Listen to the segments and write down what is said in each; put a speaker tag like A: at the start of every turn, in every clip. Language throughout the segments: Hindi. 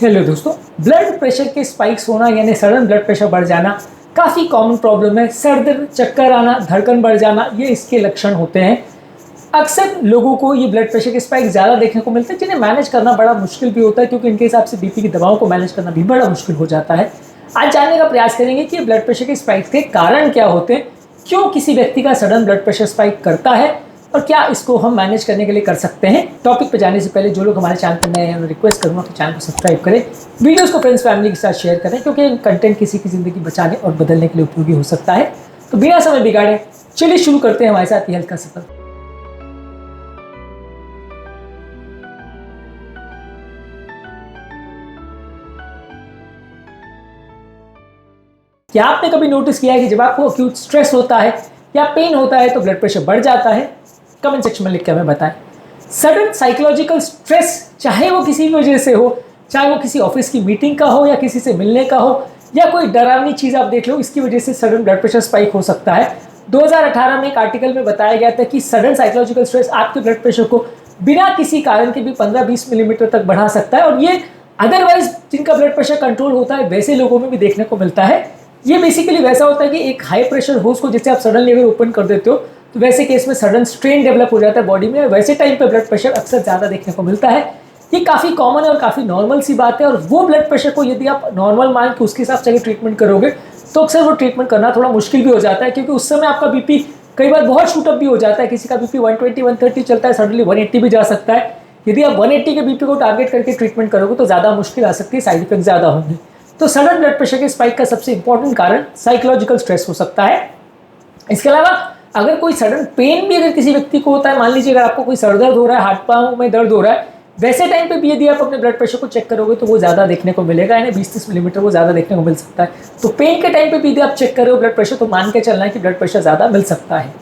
A: हेलो दोस्तों, ब्लड प्रेशर के स्पाइक्स होना यानी सडन ब्लड प्रेशर बढ़ जाना काफ़ी कॉमन प्रॉब्लम है। सर दर्द, चक्कर आना, धड़कन बढ़ जाना, ये इसके लक्षण होते हैं। अक्सर लोगों को ये ब्लड प्रेशर के स्पाइक ज़्यादा देखने को मिलते हैं, जिन्हें मैनेज करना बड़ा मुश्किल भी होता है, क्योंकि इनके हिसाब से बीपी की दवाओं को मैनेज करना भी बड़ा मुश्किल हो जाता है। आज जानने का प्रयास करेंगे कि ब्लड प्रेशर के स्पाइक्स के कारण क्या होते हैं, क्यों किसी व्यक्ति का सडन ब्लड प्रेशर स्पाइक करता है और क्या इसको हम मैनेज करने के लिए कर सकते हैं। टॉपिक पे जाने से पहले जो लोग हमारे चैनल पर नए हैं, रिक्वेस्ट करूंगा कि चैनल को सब्सक्राइब करें, वीडियोस को फ्रेंड्स फैमिली के साथ शेयर करें, क्योंकि कंटेंट किसी की ज़िंदगी बचाने और बदलने के लिए उपयोगी हो सकता है। तो बिना समय बिगाड़े चलिए शुरू करते हैं हमारे साथ ये हेल्थ का सफर। क्या आपने कभी नोटिस किया है कि जब आपको एक्यूट स्ट्रेस होता है या पेन होता है तो ब्लड प्रेशर बढ़ जाता है? कमेंट सेक्शन में लिख के हमें बताएं। सडन साइकोलॉजिकल स्ट्रेस, चाहे वो किसी वजह से हो, चाहे वो किसी ऑफिस की मीटिंग का हो या किसी से मिलने का हो या कोई डरावनी चीज़ आप देख लो, इसकी वजह से सडन ब्लड प्रेशर स्पाइक हो सकता है। 2018 में एक आर्टिकल में बताया गया था कि सडन साइकोलॉजिकल स्ट्रेस आपके ब्लड प्रेशर को बिना किसी कारण के भी 15-20 मिलीमीटर तक बढ़ा सकता है, और ये अदरवाइज जिनका ब्लड प्रेशर कंट्रोल होता है वैसे लोगों में भी देखने को मिलता है। ये बेसिकली वैसा होता है कि एक हाई प्रेशर होस को जैसे आप सडनली अगर ओपन कर देते हो तो वैसे केस में सडन स्ट्रेन डेवलप हो जाता है बॉडी में, वैसे टाइम पे ब्लड प्रेशर अक्सर ज़्यादा देखने को मिलता है। ये काफ़ी कॉमन है और काफ़ी नॉर्मल सी बात है, और वो ब्लड प्रेशर को यदि आप नॉर्मल मान के उसके हिसाब से अगर ट्रीटमेंट करोगे तो अक्सर वो ट्रीटमेंट करना थोड़ा मुश्किल भी हो जाता है, क्योंकि उस समय आपका बीपी कई बार बहुत शूटअप भी हो जाता है। किसी का बीपी 120-130 चलता है, सडनली 180 भी जा सकता है। यदि आप 180 के बीपी को टारगेट करके ट्रीटमेंट करोगे तो ज़्यादा मुश्किल आ सकती है, साइड इफेक्ट ज़्यादा होंगे। तो सडन ब्लड प्रेशर के स्पाइक का सबसे इंपॉर्टेंट कारण साइकोलॉजिकल स्ट्रेस हो सकता है। इसके अलावा अगर कोई सडन पेन भी अगर किसी व्यक्ति को होता है, मान लीजिए अगर आपको कोई सर दर्द हो रहा है, हाथ पांव में दर्द हो रहा है, वैसे टाइम पे भी यदि आप अपने ब्लड प्रेशर को चेक करोगे तो वो ज़्यादा देखने को मिलेगा, यानी 20-30 मिलीमीटर वो ज़्यादा देखने को मिल सकता है। तो पेन के टाइम पे भी यदि आप चेक कर रहे हो ब्लड प्रेशर, तो मान के चलना है कि ब्लड प्रेशर ज़्यादा मिल सकता है।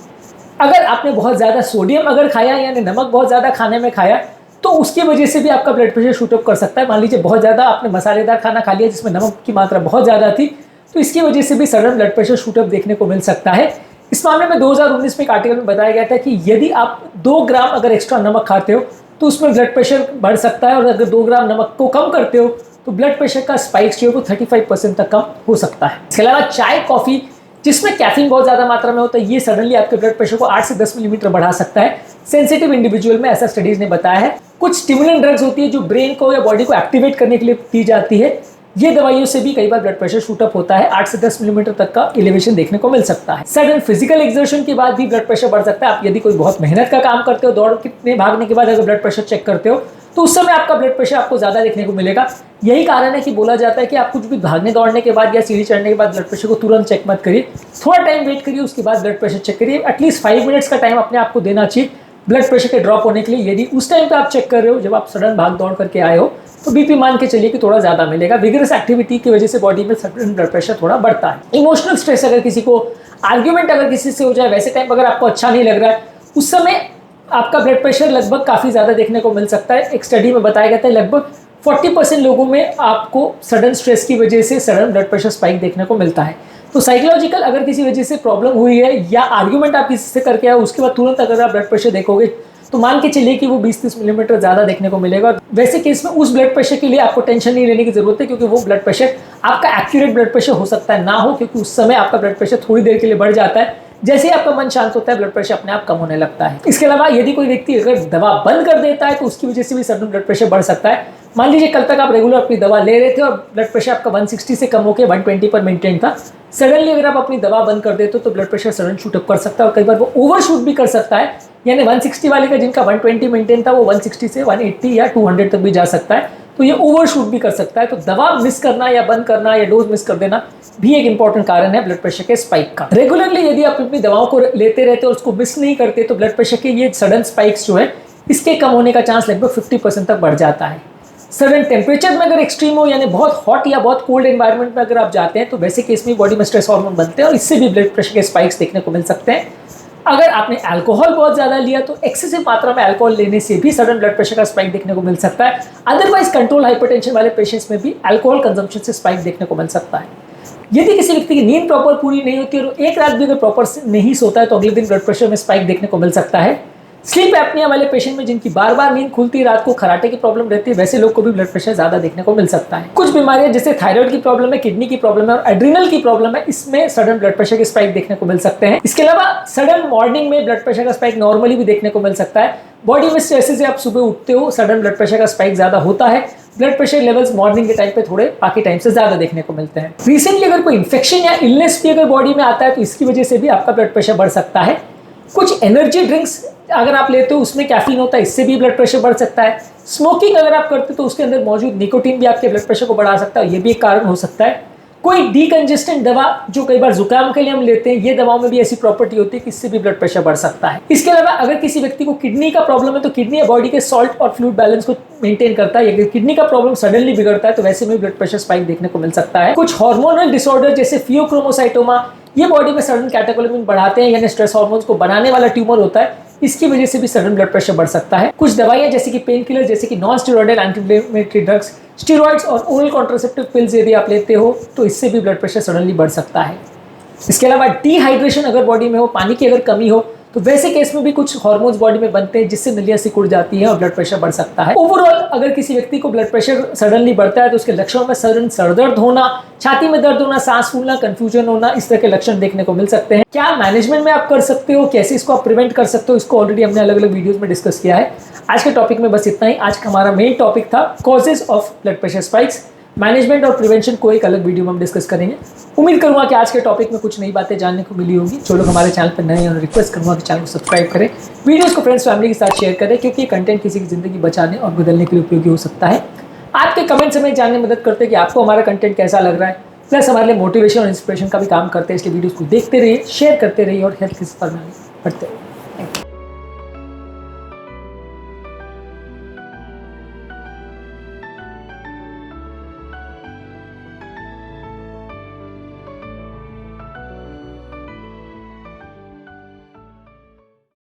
A: अगर आपने बहुत ज़्यादा सोडियम अगर खाया, यानी नमक बहुत ज़्यादा खाने में खाया, तो उसकी वजह से भी आपका ब्लड प्रेशर शूटअप कर सकता है। मान लीजिए बहुत ज़्यादा आपने मसालेदार खाना खा लिया जिसमें नमक की मात्रा बहुत ज़्यादा थी, तो इसकी वजह से भी सडन ब्लड प्रेशर शूटअप देखने को मिल सकता है। इस मामले में 2019 में एक आर्टिकल में बताया गया था कि यदि आप 2 ग्राम अगर एक्स्ट्रा नमक खाते हो तो उसमें ब्लड प्रेशर बढ़ सकता है, और अगर 2 ग्राम नमक को कम करते हो तो ब्लड प्रेशर का स्पाइक्स जो है वो 35% तक कम हो सकता है। इसके अलावा चाय, कॉफ़ी जिसमें कैफीन बहुत ज़्यादा मात्रा में होता है, ये सडनली आपके ब्लड प्रेशर को 8 से 10 मिलीमीटर बढ़ा सकता है। सेंसिटिव इंडिविजुअल में ऐसा स्टडीज़ ने बताया है। कुछ स्टिमुलेंट ड्रग्स होती है जो ब्रेन को या बॉडी को एक्टिवेट करने के लिए दी जाती है, ये दवाइयों से भी कई बार ब्लड प्रेशर शूटअप होता है। 8 से 10 मिलीमीटर तक का एलिवेशन देखने को मिल सकता है। सडन फिजिकल एक्सर्शन के बाद भी ब्लड प्रेशर बढ़ सकता है। आप यदि कोई बहुत मेहनत का काम करते हो, दौड़ कितने भागने के बाद अगर ब्लड प्रेशर चेक करते हो तो उस समय आपका ब्लड प्रेशर आपको ज़्यादा देखने को मिलेगा। यही कारण है कि बोला जाता है कि आप कुछ भी भागने दौड़ने के बाद या सीढ़ी चढ़ने के बाद ब्लड प्रेशर को तुरंत चेक मत करिए, थोड़ा टाइम वेट करिए, उसके बाद ब्लड प्रेशर चेक करिए। एटलीस्ट 5 मिनट्स का टाइम अपने आप को देना चाहिए ब्लड प्रेशर के ड्रॉप होने के लिए। यदि उस टाइम पे आप चेक कर रहे हो जब आप सडन भाग दौड़ करके आए हो तो बीपी मान के चलिए कि थोड़ा ज़्यादा मिलेगा। विगरस एक्टिविटी की वजह से बॉडी में सडन ब्लड प्रेशर थोड़ा बढ़ता है। इमोशनल स्ट्रेस, अगर किसी को आर्ग्यूमेंट अगर किसी से हो जाए, वैसे टाइम अगर आपको अच्छा नहीं लग रहा है, उस समय आपका ब्लड प्रेशर लगभग काफ़ी ज़्यादा देखने को मिल सकता है। एक स्टडी में बताया गया था लगभग 40% लोगों में आपको सडन स्ट्रेस की वजह से सडन ब्लड प्रेशर स्पाइक देखने को मिलता है। तो साइकोलॉजिकल अगर किसी वजह से प्रॉब्लम हुई है या आर्ग्यूमेंट आप किसी से करके आए, उसके बाद तुरंत अगर आप ब्लड प्रेशर देखोगे तो मान के चलिए कि वो 20-30 मिलीमीटर ज़्यादा देखने को मिलेगा। वैसे केस में उस ब्लड प्रेशर के लिए आपको टेंशन नहीं लेने की जरूरत है, क्योंकि वो ब्लड प्रेशर आपका एक्यूरेट ब्लड प्रेशर हो सकता है ना हो, क्योंकि उस समय आपका ब्लड प्रेशर थोड़ी देर के लिए बढ़ जाता है। जैसे ही आपका मन शांत होता है ब्लड प्रेशर अपने आप कम होने लगता है। इसके अलावा यदि कोई व्यक्ति अगर दवा बंद कर देता है तो उसकी वजह से भी सडन ब्लड प्रेशर बढ़ सकता है। मान लीजिए कल तक आप रेगुलर अपनी दवा ले रहे थे और ब्लड प्रेशर आपका 160 से कम होकर 120 पर मेंटेन था, सडनली अगर आप अपनी दवा बंद कर देते हो तो ब्लड प्रेशर सडन शूटअप कर सकता है, और कई बार वो ओवर शूट भी कर सकता है। यानी 160 वाले का जिनका 120 मेंटेन था वो 160 से 180 या 200 तक भी जा सकता है, तो ये ओवर शूट भी कर सकता है। तो दवा मिस करना या बंद करना या डोज मिस कर देना भी एक इंपॉर्टेंट कारण है ब्लड प्रेशर के स्पाइक का। रेगुलरली यदि आप अपनी दवाओं को लेते रहते और उसको मिस नहीं करते तो ब्लड प्रेशर के ये सडन स्पाइक्स जो है इसके कम होने का चांस लगभग 50% तक बढ़ जाता है। सडन टेम्परेचर में अगर एक्सट्रीम हो, यानी बहुत हॉट या बहुत कोल्ड एनवायरनमेंट में अगर आप जाते हैं तो वैसे केस में बॉडी में स्ट्रेस हार्मोन बनते हैं और इससे भी ब्लड प्रेशर के स्पाइक्स देखने को मिल सकते हैं। अगर आपने अल्कोहल बहुत ज़्यादा लिया तो एक्सेसिव मात्रा में अल्कोहल लेने से भी सडन ब्लड प्रेशर का स्पाइक देखने को मिल सकता है। अदरवाइज कंट्रोल हाइपरटेंशन वाले पेशेंट्स में भी अल्कोहल कंजम्पशन से स्पाइक देखने को मिल सकता है। यदि किसी व्यक्ति की नींद प्रॉपर पूरी नहीं होती और एक रात भी अगर प्रॉपर नहीं सोता है तो अगले दिन ब्लड प्रेशर में स्पाइक देखने को मिल सकता है। स्लीप एपनिया वाले पेशेंट में जिनकी बार बार नींद खुलती है, रात को खराटे की प्रॉब्लम रहती है, वैसे लोग को भी ब्लड प्रेशर ज्यादा देखने को मिल सकता है। कुछ बीमारियां जैसे थायराइड की प्रॉब्लम है, किडनी की प्रॉब्लम है और एड्रिनल की प्रॉब्लम है, इसमें सडन ब्लड प्रेशर के स्पाइक देखने को मिल सकते हैं। इसके अलावा सडन मॉर्निंग में ब्लड प्रेशर का स्पाइक नॉर्मली भी देखने को मिल सकता है। बॉडी में जैसे से आप सुबह उठते हो सडन ब्लड प्रेशर का स्पाइक ज्यादा होता है। ब्लड प्रेशर लेवल्स मॉर्निंग के टाइम पे थोड़े बाकी टाइम से ज्यादा देखने को मिलते हैं। रिसेंटली अगर कोई इन्फेक्शन या इलनेस भी अगर बॉडी में आता है तो इसकी वजह से भी आपका ब्लड प्रेशर बढ़ सकता है। कुछ एनर्जी ड्रिंक्स अगर आप लेते हो उसमें कैफीन होता है, इससे भी ब्लड प्रेशर बढ़ सकता है। स्मोकिंग अगर आप करते हो तो उसके अंदर मौजूद निकोटीन भी आपके ब्लड प्रेशर को बढ़ा सकता है, ये भी एक कारण हो सकता है। कोई डीकंजेस्टेंट दवा जो कई बार जुकाम के लिए हम लेते हैं, ये दवाओं में भी ऐसी प्रॉपर्टी होती है कि इससे भी ब्लड प्रेशर बढ़ सकता है। इसके अलावा अगर किसी व्यक्ति को किडनी का प्रॉब्लम है तो किडनी बॉडी के सॉल्ट और फ्लूइड बैलेंस को मेंटेन करता है। अगर किडनी का प्रॉब्लम सडनली बिगड़ता है तो वैसे में ब्लड प्रेशर स्पाइक देखने को मिल सकता है। कुछ हार्मोनल डिसऑर्डर जैसे फियोक्रोमोसाइटोमा, ये बॉडी में सडन कैटेकोलेमिन बढ़ाते हैं, यानी स्ट्रेस हार्मोन्स को बनाने वाला ट्यूमर होता है, इसकी वजह से भी सडन ब्लड प्रेशर बढ़ सकता है। कुछ दवाइयां जैसे कि पेन किलर, जैसे कि non steroidal anti inflammatory drugs, steroids और ओरल कॉन्ट्रासेप्टिव पिल्स यदि आप लेते हो तो इससे भी ब्लड प्रेशर सडनली बढ़ सकता है। इसके अलावा डिहाइड्रेशन अगर बॉडी में हो, पानी की अगर कमी हो, तो वैसे केस में भी कुछ हार्मोन्स बॉडी में बनते हैं जिससे नलियां सिकुड़ जाती हैं और ब्लड प्रेशर बढ़ सकता है। ओवरऑल अगर किसी व्यक्ति को ब्लड प्रेशर सडनली बढ़ता है तो उसके लक्षणों में सडन सरदर्द होना, छाती में दर्द होना, सांस फूलना, कंफ्यूजन होना, इस तरह के लक्षण देखने को मिल सकते हैं। क्या मैनेजमेंट में आप कर सकते हो, कैसे इसको आप प्रिवेंट कर सकते हो, इसको ऑलरेडी हमने अलग अलग वीडियोस में डिस्कस किया है। आज के टॉपिक में बस इतना ही। आज का हमारा मेन टॉपिक था causes of blood pressure spikes. Management और प्रिवेंशन को एक अलग वीडियो में हम डिस्कस करेंगे। उम्मीद करूंगा कि आज के टॉपिक में कुछ नई बातें जानने को मिली होगी। जो लोग हमारे चैनल पर नए हैं उन्हें रिक्वेस्ट करूंगा कि चैनल को सब्सक्राइब करें, वीडियोस को फ्रेंड्स फैमिली के साथ शेयर करें, क्योंकि ये कंटेंट किसी की जिंदगी बचाने और बदलने के लिए उपयोगी हो सकता है। आपके कमेंट्स हमें जानने में मदद करते हैं कि आपको हमारा कंटेंट कैसा लग रहा है, प्लस हमारे लिए मोटिवेशन और इंस्पिरेशन का भी काम करते हैं। इसलिए वीडियोस को देखते रहिए, शेयर करते रहिए और हेल्थ के सफर में बढ़ते रहिए।